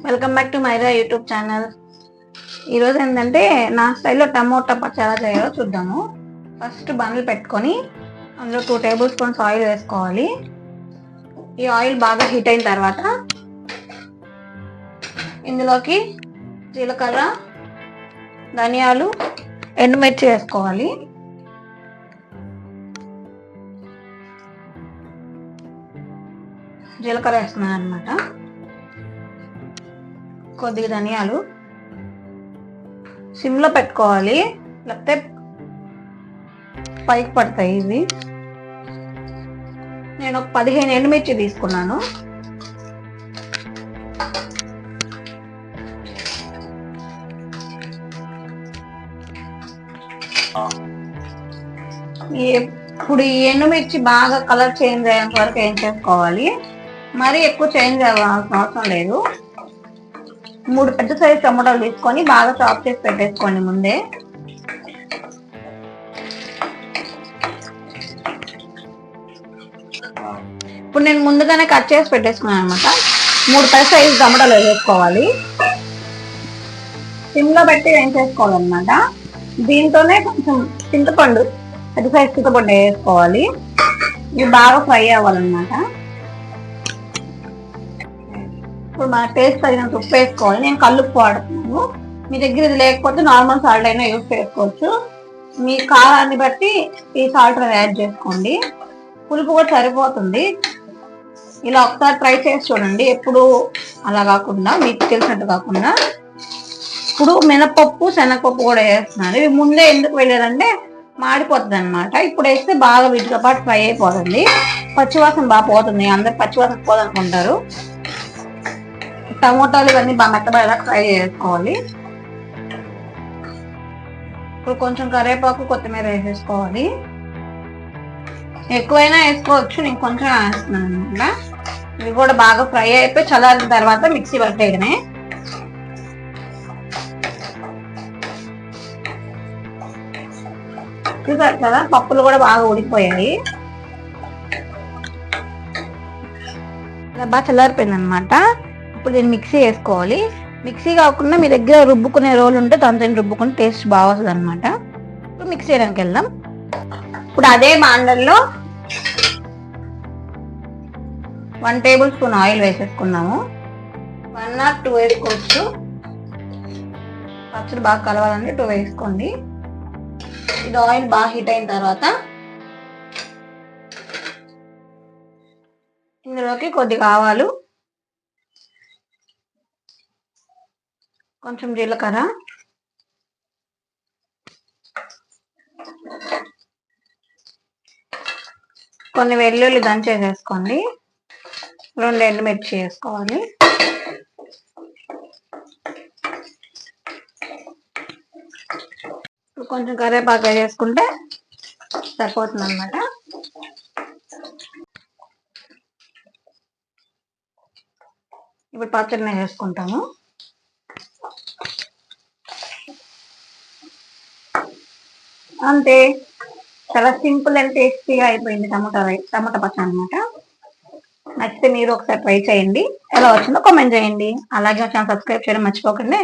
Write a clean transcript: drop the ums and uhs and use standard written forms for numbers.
Welcome back to మైరా YouTube channel. ఈరోజు ఏంటంటే నా స్టైల్లో టమోటా పచ్చడి ఎలా చేయాలో చూద్దాము. ఫస్ట్ బండ్లు పెట్టుకొని అందులో 2 టేబుల్ స్పూన్స్ ఆయిల్ వేసుకోవాలి. ఈ ఆయిల్ బాగా హీట్ అయిన తర్వాత ఇందులోకి జీలకర్ర, ధనియాలు, ఎండుమిర్చి వేసుకోవాలి. జీలకర్ర వేస్తున్నాను అనమాట. కొద్దిగా ధనియాలు సిమ్లో పెట్టుకోవాలి, లేకపోతే పైకి పడతాయి ఇవి. నేను ఒక 15 ఎండుమిర్చి తీసుకున్నాను. ఇప్పుడు ఈ ఎండుమిర్చి బాగా కలర్ చేంజ్ అయ్యేంత వరకు ఏం చేసుకోవాలి. మరీ ఎక్కువ చేంజ్ అవ్వాల్సిన అవసరం లేదు. 3 పెద్ద సైజు టమాటాలు తీసుకొని బాగా చాప్ చేసి పెట్టేసుకోండి ముందే. ఇప్పుడు నేను ముందుగానే కట్ చేసి పెట్టేసుకున్నాను అనమాట. 3 పెద్ద సైజు టమాటాలు వేసుకోవాలి. సిమ్లో పెట్టి వేయించేసుకోవాలన్నమాట. దీంతోనే కొంచెం చింతపండు, పెద్ద సైజు చింతపండు వేసుకోవాలి. ఇవి బాగా ఫ్రై అవ్వాలన్నమాట. ఇప్పుడు మన టేస్ట్ తగినంత ఉప్పు వేసుకోవాలి. నేను కల్లుప్పు వాడుతున్నాను. మీ దగ్గర ఇది లేకపోతే నార్మల్ సాల్ట్ అయినా యూజ్ చేసుకోవచ్చు. మీ కారాన్ని బట్టి ఈ సాల్ట్ యాడ్ చేసుకోండి. పులుపు కూడా సరిపోతుంది. ఇలా ఒకసారి ట్రై చేసి చూడండి. ఎప్పుడు అలా కాకుండా మీకు తెలిసినట్టు కాకుండా. ఇప్పుడు మినపప్పు, శనగపప్పు కూడా వేస్తున్నాను. ఇవి ముందే ఎందుకు వేయలేదంటే మాడిపోతుంది అనమాట. ఇప్పుడు వేస్తే బాగా వీటితో పాటు ఫ్రై అయిపోతుంది. పచ్చివాసన బాగా పోతుంది. అందరు పచ్చివాసన పోదనుకుంటారు. టమోటాలు ఇవన్నీ బాగా మెత్తబడేలా ఫ్రై చేసుకోవాలి. ఇప్పుడు కొంచెం కరివేపాకు, కొత్తిమీర వేసేసుకోవాలి. ఎక్కువైనా వేసుకోవచ్చు, నేను కొంచెం వేస్తున్నాను అనమాట. ఇవి కూడా బాగా ఫ్రై అయిపోయి చల్లారిన తర్వాత మిక్సీ పట్టేయడమే. చూసారు కదా, పప్పులు కూడా బాగా ఉడికిపోయాయి. ఇలా బాగా చల్లారిపోయింది అనమాట. ఇప్పుడు దీన్ని మిక్సీ వేసుకోవాలి. మిక్సీ కాకుండా మీ దగ్గర రుబ్బుకునే రోలు ఉంటే దాంతో రుబ్బుకుని టేస్ట్ బాగా వస్తుంది అనమాట. ఇప్పుడు మిక్సీ చేయడానికి వెళ్దాం. ఇప్పుడు అదే బాండల్లో 1 టేబుల్ స్పూన్ ఆయిల్ వేసేసుకున్నాము. 1 or 2 వేసుకోవచ్చు. పచ్చడి బాగా కలవాలంటే 2 వేసుకోండి. ఇది ఆయిల్ బాగా హీట్ అయిన తర్వాత ఇందులోకి కొద్దిగా ఆవాలు, కొంచెం జీలకర్ర, కొన్ని వెల్లుల్లి దంచేసేసుకోండి. 2 ఎండుమిర్చి వేసుకోవాలి. ఇప్పుడు కొంచెం కరివేపాకు వేసుకుంటే సరిపోతుంది అన్నమాట. ఇప్పుడు పచ్చడిని వేసుకుంటాము. అంతే, చాలా సింపుల్ అండ్ టేస్టీగా అయిపోయింది టమాటా పచ్చడి అనమాట. నచ్చితే మీరు ఒకసారి ట్రై చేయండి. ఎలా వచ్చిందో కామెంట్ చేయండి. అలాగే ఛానల్ సబ్స్క్రైబ్ చేయడం మర్చిపోకండి.